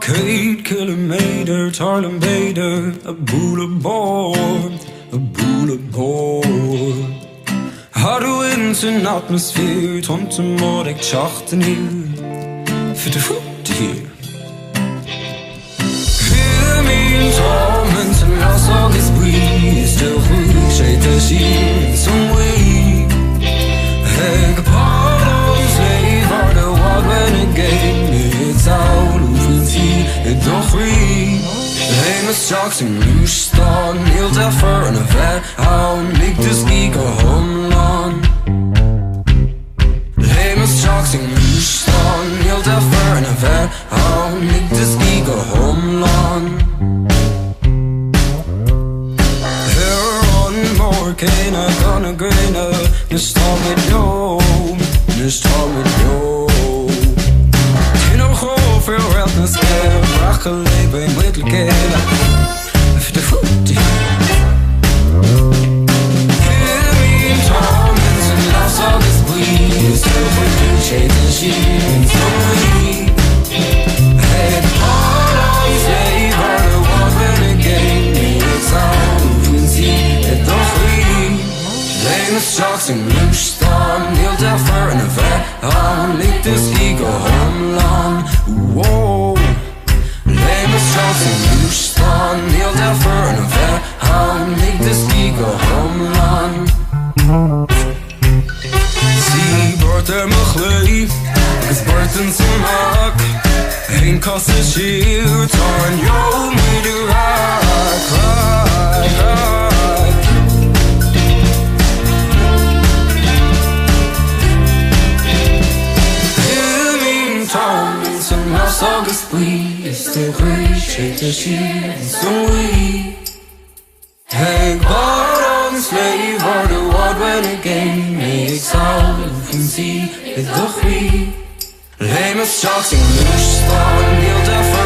Kate kilometer, tarlen beter, a boel aboard, a boel aboard. Hadden we in zijn atmosfeer, tom te moord ik schachten hier, voor de voeten hier. Hear me in torments and lost all this breeze, still free, shade the sheet, some way. Hek pardon, slave, are the wild renegade, it's all over zie, het doch free. Heen is straks in nu staan, heel daarvoor en een verhouden, ik de skieke homeland. Heen is straks in nu staan, heel daarvoor en een verhouden, ik de skieke homeland. Here on more kena, gonna graina, nu staan met jou, nu staan met jou. Veel geld en scherp, brache leven in middelijkheden. Even de voet die. Hear me in torments and lost all this breeze. Still for you, shade the sheets, so we. Head hard on slave, are the wild renegade. It's all we see, het toch free. Lenen straks in nu staan, heel daarvoor en een verhaal. Ligt de skieke homeland. Wow, leven straks in nu staan, heel daarvoor en een verhaal, ik de skieke homeland. Zie, wordt er me gleef, is buiten zijn hak. Geen passagier, turn jou mee de raak, raak, raak. Lost all this breeze, still free, shake the sheets, so we. Hek bottom slave, or the wild renegade, makes all van zie, het toch wie. Leem het straks in nu staan, heel daarvoor.